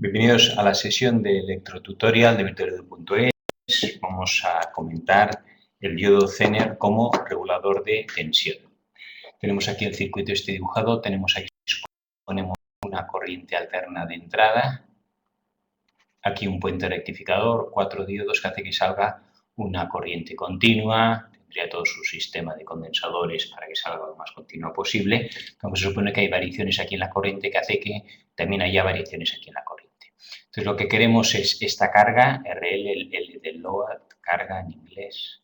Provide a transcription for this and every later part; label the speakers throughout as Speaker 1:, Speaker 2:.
Speaker 1: Bienvenidos a la sesión de electrotutorial de virtualedu.es. Vamos a comentar el diodo Zener como regulador de tensión. Tenemos aquí el circuito dibujado, ponemos una corriente alterna de entrada, aquí un puente rectificador, 4 diodos que hace que salga una corriente continua, tendría todo su sistema de condensadores para que salga lo más continua posible. Como se supone que hay variaciones aquí en la corriente que hace que también haya variaciones aquí en la corriente. Entonces lo que queremos es esta carga, RL, el L del load, carga en inglés,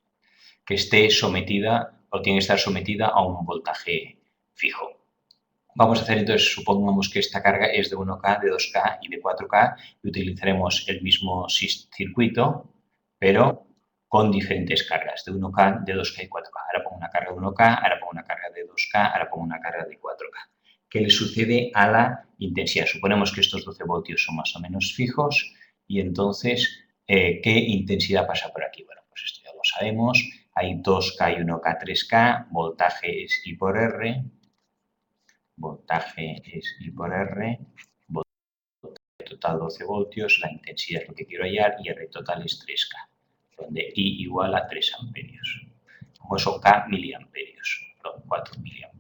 Speaker 1: que esté sometida o tiene que estar sometida a un voltaje fijo. Vamos a hacer entonces, supongamos que esta carga es de 1K, de 2K y de 4K y utilizaremos el mismo circuito, pero con diferentes cargas, de 1K, de 2K y 4K. Ahora pongo una carga de 1K, ahora pongo una carga de 2K, ahora pongo una carga de 4K. ¿Qué le sucede a la intensidad? Suponemos que estos 12 voltios son más o menos fijos y entonces, ¿qué intensidad pasa por aquí? Bueno, pues esto ya lo sabemos. Hay 2K y 1K, 3K, voltaje es I por R, voltaje es I por R, voltaje total 12 voltios, la intensidad es lo que quiero hallar y R total es 3K, donde I igual a 3 amperios. Como son K miliamperios, 4 miliamperios.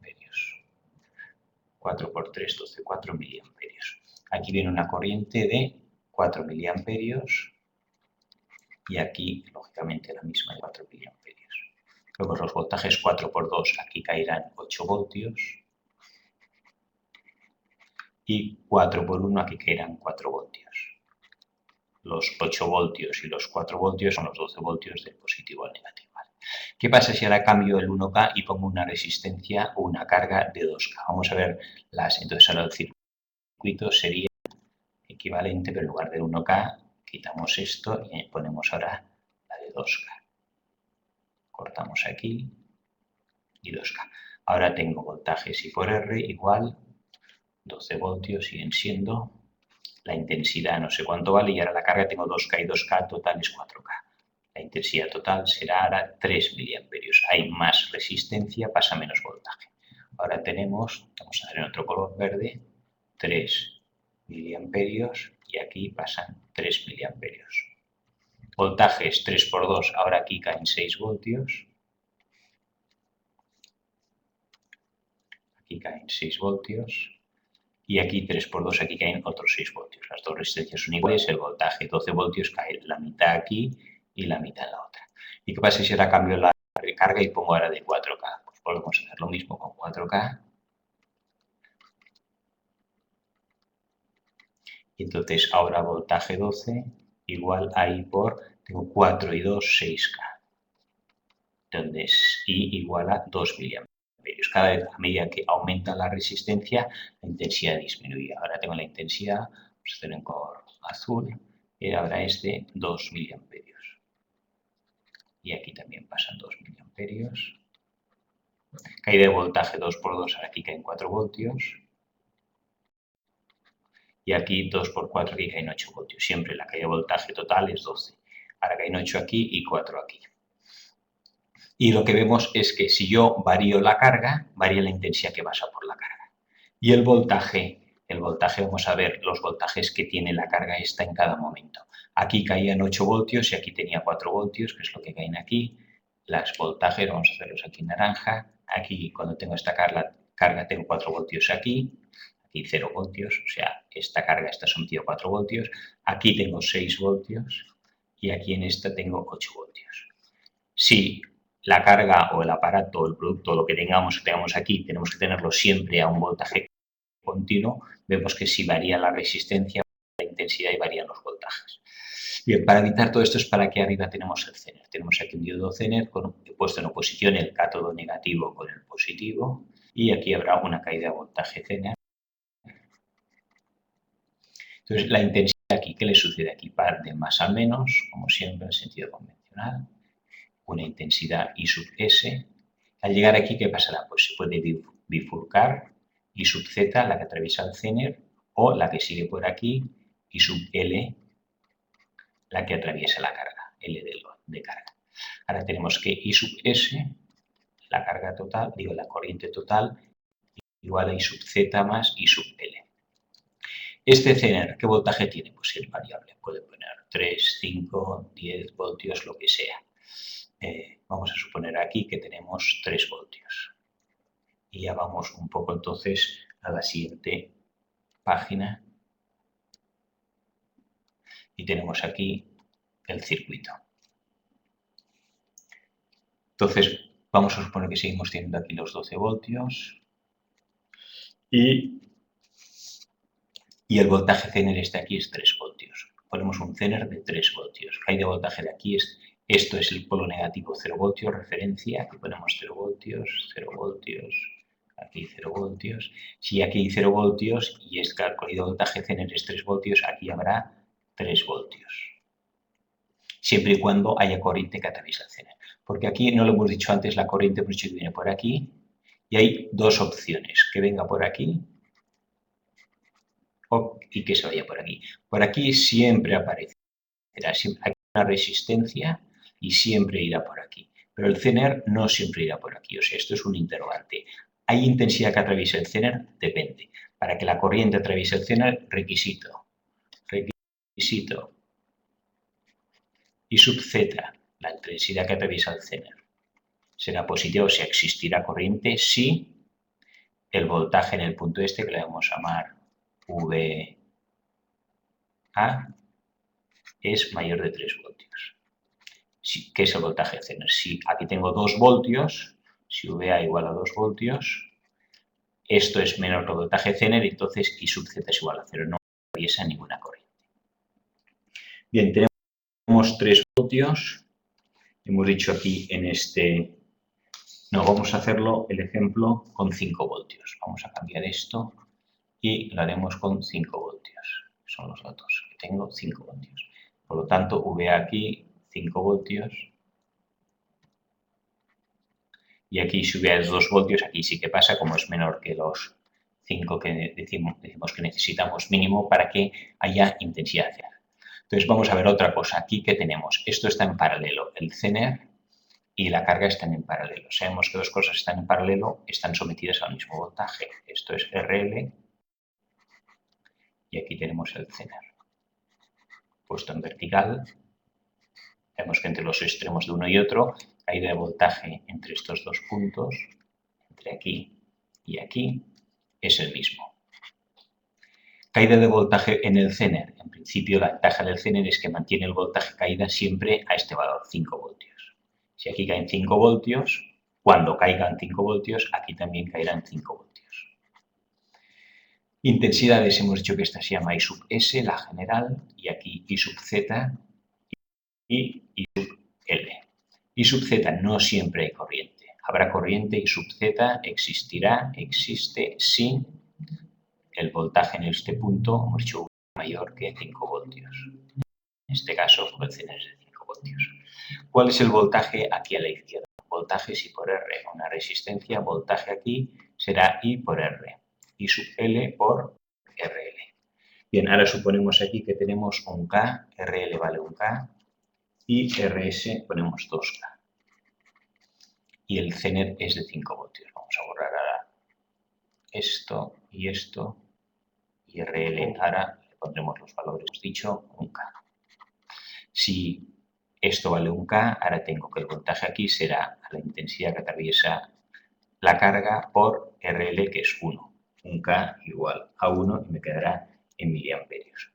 Speaker 1: 4 por 3, 12, 4 miliamperios. Aquí viene una corriente de 4 miliamperios y aquí, lógicamente, la misma de 4 miliamperios. Luego los voltajes 4 por 2, aquí caerán 8 voltios y 4 por 1, aquí caerán 4 voltios. Los 8 voltios y los 4 voltios son los 12 voltios del positivo al negativo. ¿Qué pasa si ahora cambio el 1K y pongo una resistencia o una carga de 2K? Vamos a ver entonces ahora el circuito sería equivalente, pero en lugar de 1K quitamos esto y ponemos ahora la de 2K. Cortamos aquí y 2K. Ahora tengo voltajes I por R igual 12 voltios, siguen siendo la intensidad, no sé cuánto vale, y ahora la carga tengo 2K y 2K, total es 4K. La intensidad total será ahora 3 miliamperios. Hay más resistencia, pasa menos voltaje. Ahora tenemos, vamos a hacer en otro color verde, 3 miliamperios y aquí pasan 3 miliamperios. Voltajes 3 por 2, ahora aquí caen 6 voltios. Aquí caen 6 voltios. Y aquí 3 por 2, aquí caen otros 6 voltios. Las dos resistencias son iguales, el voltaje 12 voltios cae la mitad aquí y la mitad en la otra. ¿Y qué pasa si ahora cambio la recarga y pongo ahora de 4K? Pues volvemos a hacer lo mismo con 4K. Y entonces ahora voltaje 12 igual a I por, tengo 4 y 2, 6K. Donde es I igual a 2 miliamperios. Cada vez a medida que aumenta la resistencia, la intensidad disminuye. Ahora tengo la intensidad, vamos a hacer en color azul, y ahora es de 2 miliamperios. Y aquí también pasan 2 miliamperios. Caída de voltaje 2 por 2, ahora aquí caen 4 voltios. Y aquí 2 por 4, aquí caen 8 voltios. Siempre la caída de voltaje total es 12. Ahora caen 8 aquí y 4 aquí. Y lo que vemos es que si yo varío la carga, varía la intensidad que pasa por la carga. Y el voltaje, vamos a ver los voltajes que tiene la carga esta en cada momento. Aquí caían 8 voltios y aquí tenía 4 voltios, que es lo que caen aquí. Los voltajes, vamos a hacerlos aquí en naranja. Aquí, cuando tengo esta carga tengo 4 voltios aquí. Aquí 0 voltios, o sea, esta carga está sometida a 4 voltios. Aquí tengo 6 voltios y aquí en esta tengo 8 voltios. Si la carga o el aparato o el producto, lo que tengamos aquí, tenemos que tenerlo siempre a un voltaje continuo, vemos que si varía la resistencia, la intensidad y varían los voltajes. Bien, para evitar todo esto es para que arriba tenemos el Zener. Tenemos aquí un diodo Zener puesto en oposición el cátodo negativo con el positivo y aquí habrá una caída de voltaje Zener. Entonces, la intensidad aquí, ¿qué le sucede aquí? Va de más a menos, como siempre en sentido convencional. Una intensidad I sub S. Al llegar aquí, ¿qué pasará? Pues se puede bifurcar I sub Z, la que atraviesa el Zener, o la que sigue por aquí, I sub L, la que atraviesa la carga, L de carga. Ahora tenemos que I sub S, la carga total, la corriente total, igual a I sub Z más I sub L. Este Zener, ¿qué voltaje tiene? Pues es variable, puede poner 3, 5, 10 voltios, lo que sea. Vamos a suponer aquí que tenemos 3 voltios. Y ya vamos un poco entonces a la siguiente página. Y tenemos aquí el circuito. Entonces, vamos a suponer que seguimos teniendo aquí los 12 voltios. Y el voltaje Zener este aquí es 3 voltios. Ponemos un Zener de 3 voltios. Hay de voltaje de aquí esto es el polo negativo 0 voltios, referencia. Aquí ponemos 0 voltios, 0 voltios, aquí 0 voltios. Si aquí hay 0 voltios y el calculado voltaje Zener es 3 voltios, aquí habrá 3 voltios. Siempre y cuando haya corriente que atraviesa el Zener. Porque aquí, no lo hemos dicho antes, la corriente hemos dicho que viene por aquí. Y hay dos opciones, que venga por aquí y que se vaya por aquí. Por aquí siempre aparecerá, hay una resistencia y siempre irá por aquí. Pero el Zener no siempre irá por aquí, o sea, esto es un interrogante. ¿Hay intensidad que atraviesa el Zener? Depende. Para que la corriente atraviese el Zener, requisito I sub z, la intensidad que atraviesa el Zener, será positiva, o sea, existirá corriente si el voltaje en el punto este, que le vamos a llamar VA, es mayor de 3 voltios. ¿Qué es el voltaje Zener? Si aquí tengo 2 voltios, si VA igual a 2 voltios, esto es menor que el voltaje Zener, entonces I sub z es igual a 0, no atraviesa ninguna corriente. Bien, tenemos 3 voltios, hemos dicho aquí en este... No, vamos a hacerlo, el ejemplo, con 5 voltios. Vamos a cambiar esto y lo haremos con 5 voltios. Son los datos que tengo, 5 voltios. Por lo tanto, VA aquí, 5 voltios. Y aquí, si VA es 2 voltios, aquí sí que pasa, como es menor que los 5 que decimos que necesitamos mínimo para que haya intensidad Zener. Entonces, vamos a ver otra cosa. Aquí, ¿qué tenemos? Esto está en paralelo. El Zener y la carga están en paralelo. Sabemos que dos cosas están en paralelo, están sometidas al mismo voltaje. Esto es RL y aquí tenemos el Zener. Puesto en vertical, vemos que entre los extremos de uno y otro, caída de voltaje entre estos dos puntos, entre aquí y aquí, es el mismo. Caída de voltaje en el Zener. En principio, la ventaja del Zener es que mantiene el voltaje caída siempre a este valor, 5 voltios. Si aquí caen 5 voltios, cuando caigan 5 voltios, aquí también caerán 5 voltios. Intensidades, hemos dicho que esta se llama I sub S, la general, y aquí I sub Z y I sub L. I sub Z no siempre hay corriente. Habrá corriente, I sub Z existe sin el voltaje en este punto, hemos dicho mayor que 5 voltios. En este caso, el Zener es de 5 voltios. ¿Cuál es el voltaje aquí a la izquierda? Voltaje es I por R. Una resistencia, voltaje aquí será I por R. I sub L por RL. Bien, ahora suponemos aquí que tenemos un K, RL vale un K, y RS ponemos 2K. Y el Zener es de 5 voltios. Vamos a borrar ahora esto, y RL ahora le pondremos los valores, hemos dicho, un K. Si esto vale un K, ahora tengo que el voltaje aquí será la intensidad que atraviesa la carga por RL, que es 1. Un K igual a 1 y me quedará en miliamperios.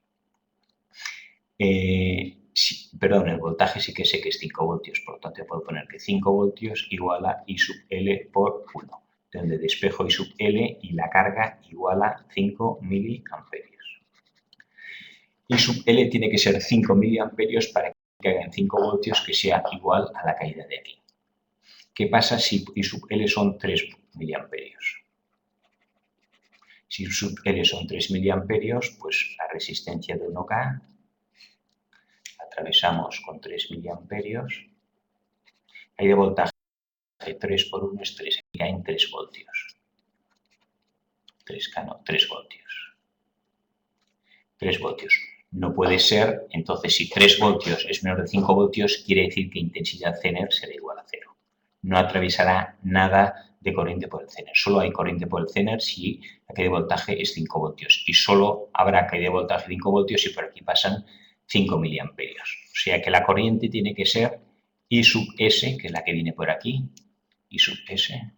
Speaker 1: Perdón, el voltaje sí que sé que es 5 voltios, por lo tanto puedo poner que 5 voltios igual a I sub L por 1, donde despejo I sub L y la carga igual a 5 miliamperios. I sub L tiene que ser 5 miliamperios para que caiga en 5 voltios, que sea igual a la caída de aquí. ¿Qué pasa si I sub L son 3 miliamperios? Si I sub L son 3 miliamperios, pues la resistencia de 1K atravesamos con 3 miliamperios. Hay de voltaje 3 por 1 es 3, aquí caen 3 voltios. 3K no, 3 voltios. 3 voltios. No puede ser, entonces si 3 voltios es menor de 5 voltios, quiere decir que intensidad Zener será igual a 0. no atravesará nada de corriente por el Zener. Solo hay corriente por el Zener si la caída de voltaje es 5 voltios y solo habrá caída de voltaje 5 voltios si por aquí pasan 5 miliamperios. O sea que la corriente tiene que ser I sub S, que es la que viene por aquí, I sub S.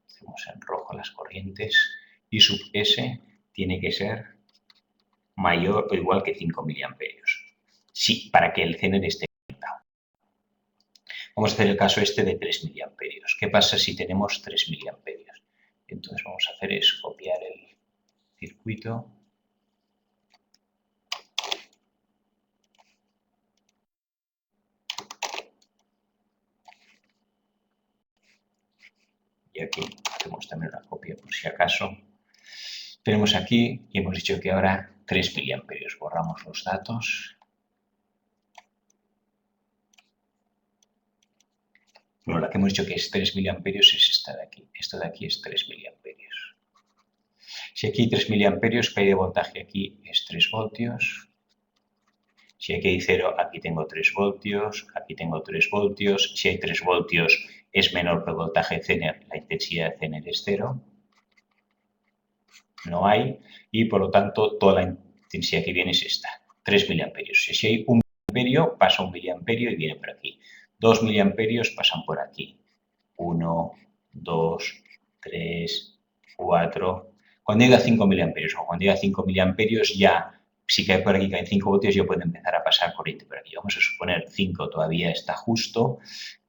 Speaker 1: Hacemos en rojo las corrientes. I sub S tiene que ser mayor o igual que 5 miliamperios. Sí, para que el Zener esté conectado. Vamos a hacer el caso este de 3 miliamperios. ¿Qué pasa si tenemos 3 miliamperios? Entonces vamos a hacer es copiar el circuito. Y aquí hacemos también una copia por si acaso. Tenemos aquí y hemos dicho que ahora 3 miliamperios. Borramos los datos. Bueno, la que hemos dicho que es 3 miliamperios es esta de aquí. Esto de aquí es 3 miliamperios. Si aquí hay 3 miliamperios, caída de voltaje aquí es 3 voltios. Si aquí hay 0, aquí tengo 3 voltios, aquí tengo 3 voltios. Si hay 3 voltios es menor que el voltaje Zener, la intensidad de Zener es 0. No hay. Y por lo tanto, toda la intensidad que viene es esta, 3 miliamperios. Si hay 1 miliamperio, pasa 1 miliamperio y viene por aquí. 2 miliamperios pasan por aquí. 1, 2, 3, 4. Cuando llega a 5 miliamperios o cuando llega a 5 miliamperios ya, si cae por aquí, caen 5 voltios, yo puedo empezar a pasar corriente por aquí. Vamos a suponer 5 todavía está justo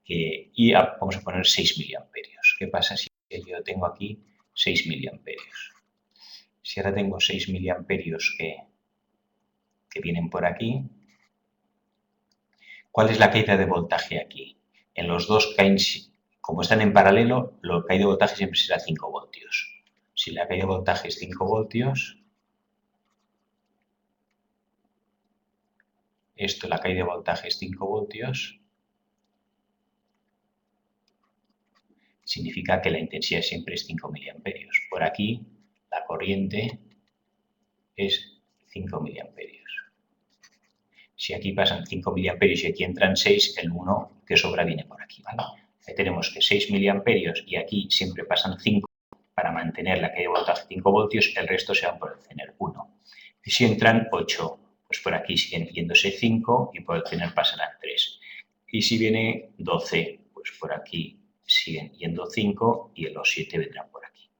Speaker 1: y vamos a poner 6 miliamperios. ¿Qué pasa si yo tengo aquí 6 miliamperios? Si ahora tengo 6 miliamperios que vienen por aquí, ¿cuál es la caída de voltaje aquí? En los dos caen, como están en paralelo, la caída de voltaje siempre será 5 voltios. Si la caída de voltaje es 5 voltios, la caída de voltaje es 5 voltios, significa que la intensidad siempre es 5 miliamperios. Por aquí, la corriente es 5 miliamperios. Si aquí pasan 5 miliamperios y aquí entran 6, el 1 que sobra viene por aquí, ¿vale? Ahí tenemos que 6 miliamperios y aquí siempre pasan 5 para mantener la caída de voltaje 5 voltios, el resto se van por el Zener 1. Y si entran 8, pues por aquí siguen yéndose 5 y por el Zener pasarán 3. Y si viene 12, pues por aquí siguen yendo 5 y los 7 vendrán por aquí.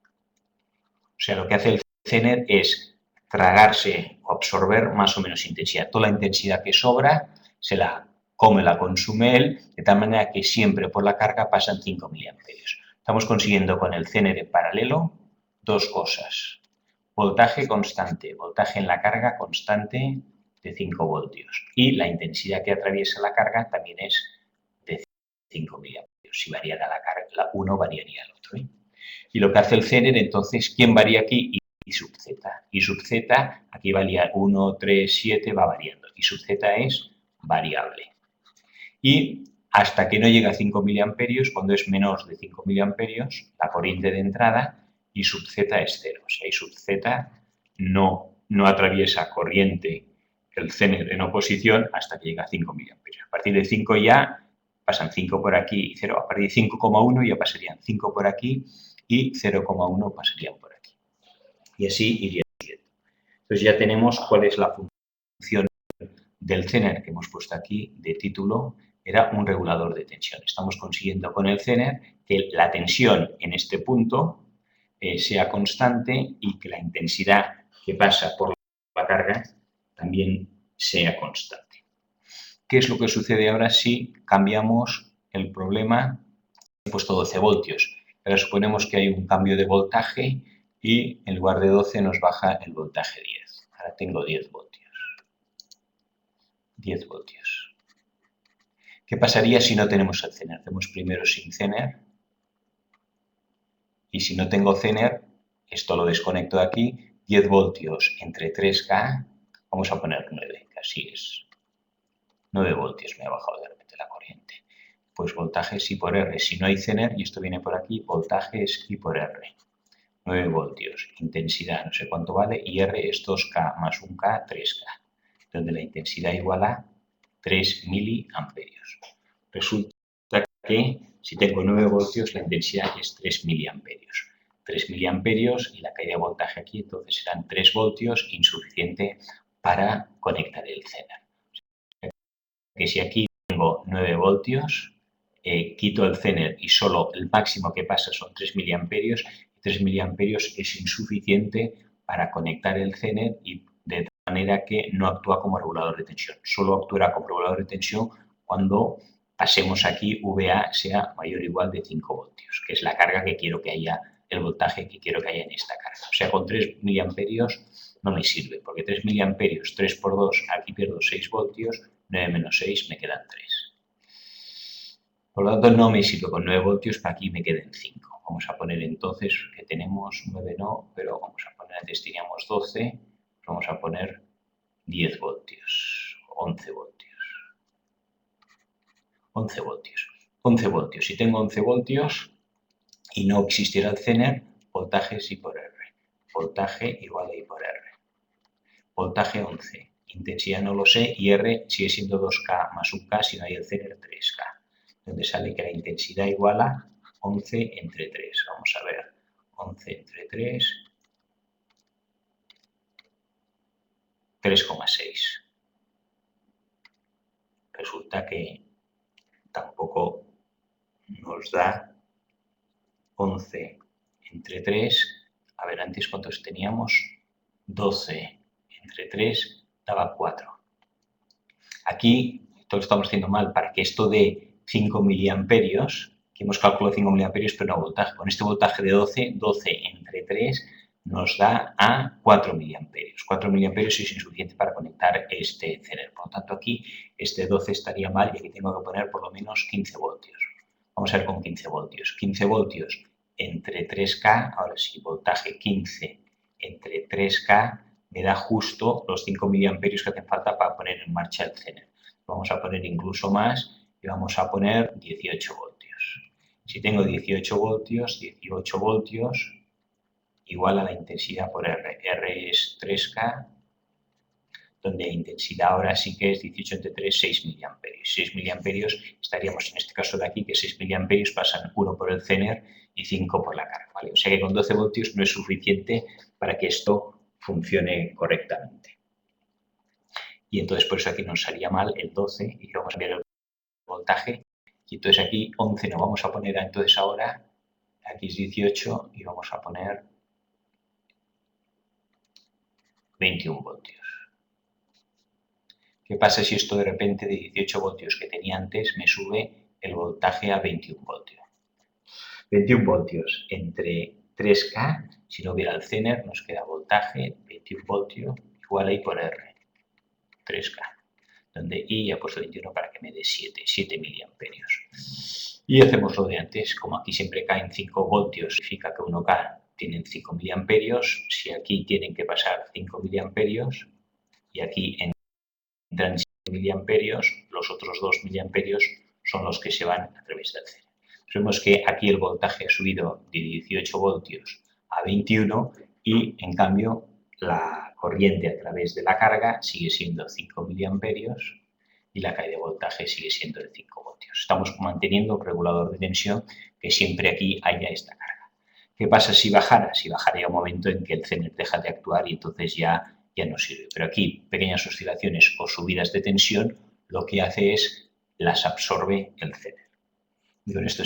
Speaker 1: O sea, lo que hace el Zener es tragarse o absorber más o menos intensidad. Toda la intensidad que sobra se la come, la consume él, de tal manera que siempre por la carga pasan 5 miliamperios. Estamos consiguiendo con el Zener en paralelo dos cosas. Voltaje constante, voltaje en la carga constante de 5 voltios. Y la intensidad que atraviesa la carga también es de 5 miliamperios. Si variara la carga, uno variaría el otro. Y lo que hace el Zener, entonces, ¿quién varía aquí? I sub z. I sub z, aquí valía 1, 3, 7, va variando. I sub z es variable. Y hasta que no llega a 5 miliamperios, cuando es menor de 5 miliamperios, la corriente de entrada, I sub z es 0. O sea, I sub z no atraviesa corriente el Zener en oposición hasta que llega a 5 miliamperios. A partir de 5 ya pasan 5 por aquí y 0. A partir de 5,1 ya pasarían 5 por aquí y 0,1 pasarían por aquí. Y así iría subiendo. Entonces ya tenemos cuál es la función del Zener que hemos puesto aquí de título. Era un regulador de tensión. Estamos consiguiendo con el Zener que la tensión en este punto sea constante y que la intensidad que pasa por la carga también sea constante. ¿Qué es lo que sucede ahora si cambiamos el problema? He puesto 12 voltios. Ahora suponemos que hay un cambio de voltaje y en lugar de 12 nos baja el voltaje 10. Ahora tengo 10 voltios. 10 voltios. ¿Qué pasaría si no tenemos el Zener? Hacemos primero sin Zener. Y si no tengo Zener, esto lo desconecto de aquí. 10 voltios entre 3K, vamos a poner 9, que así es. 9 voltios me ha bajado de repente la corriente. Pues voltaje es I por R. Si no hay Zener, y esto viene por aquí, voltaje es I por R. 9 voltios. Intensidad, no sé cuánto vale, y R es 2K más 1K, 3K. Donde la intensidad igual a 3 miliamperios. Resulta que si tengo 9 voltios, la intensidad es 3 miliamperios. 3 miliamperios y la caída de voltaje aquí, entonces serán 3 voltios, insuficiente para conectar el Zener. Que si aquí tengo 9 voltios, quito el Zener y solo el máximo que pasa son 3 miliamperios, 3 miliamperios es insuficiente para conectar el Zener y de manera que no actúa como regulador de tensión. Solo actuará como regulador de tensión cuando pasemos aquí VA sea mayor o igual de 5 voltios, que es la carga que quiero que haya, el voltaje que quiero que haya en esta carga. O sea, con 3 miliamperios no me sirve, porque 3 miliamperios, 3 por 2, aquí pierdo 6 voltios, 9 menos 6 me quedan 3. Por lo tanto, no me sirve con 9 voltios, para aquí me queden 5. Vamos a poner entonces que tenemos 9 no, pero vamos a poner, antes teníamos 12, vamos a poner 10 voltios, 11 voltios. 11 voltios. 11 voltios. Si tengo 11 voltios y no existiera el Zener, voltaje es I por R. Voltaje igual a I por R. Voltaje 11. Intensidad no lo sé y R sigue siendo 2K más un K si no hay el Zener 3K. Donde sale que la intensidad igual a 11 entre 3. Vamos a ver. 11 entre 3. 3,6. Resulta que tampoco nos da 11 entre 3. A ver, antes ¿cuántos teníamos? 12 entre 3 daba 4. Aquí, esto lo estamos haciendo mal, para que esto dé 5 miliamperios, que hemos calculado 5 miliamperios, pero no voltaje. Con este voltaje de 12, 12 entre 3 nos da a 4 miliamperios. 4 miliamperios es insuficiente para conectar este Zener. Por lo tanto, aquí este 12 estaría mal y aquí tengo que poner por lo menos 15 voltios. Vamos a ver con 15 voltios. 15 voltios entre 3K, ahora sí, voltaje 15 entre 3K, me da justo los 5 miliamperios que hacen falta para poner en marcha el Zener. Vamos a poner incluso más y vamos a poner 18 voltios. Si tengo 18 voltios igual a la intensidad por R. R es 3K, donde la intensidad ahora sí que es 18 entre 3, 6 miliamperios. 6 miliamperios estaríamos en este caso de aquí, que 6 miliamperios pasan 1 por el Zener y 5 por la carga. ¿Vale? O sea que con 12 voltios no es suficiente para que esto funcione correctamente. Y entonces por eso aquí nos salía mal el 12 y vamos a cambiar el voltaje. Y entonces aquí 11 nos vamos a poner entonces ahora, aquí es 18 y vamos a poner 21 voltios. ¿Qué pasa si esto de repente de 18 voltios que tenía antes me sube el voltaje a 21 voltios? 21 voltios entre 3K, si no hubiera el Zener, nos queda voltaje 21 voltios igual a I por R, 3K, donde I ya he puesto 21 para que me dé 7 miliamperios. Y hacemos lo de antes, como aquí siempre caen 5 voltios, significa que 1K tienen 5 miliamperios, si aquí tienen que pasar 5 miliamperios y aquí entran 7 miliamperios, los otros 2 miliamperios son los que se van a través del Zener. Vemos que aquí el voltaje ha subido de 18 voltios a 21 y, en cambio, la corriente a través de la carga sigue siendo 5 miliamperios y la caída de voltaje sigue siendo de 5 voltios. Estamos manteniendo un regulador de tensión que siempre aquí haya esta carga. ¿Qué pasa si bajara? Si bajaría un momento en que el Zener deja de actuar y entonces ya no sirve. Pero aquí, pequeñas oscilaciones o subidas de tensión, lo que hace es las absorbe el Zener. Y con esto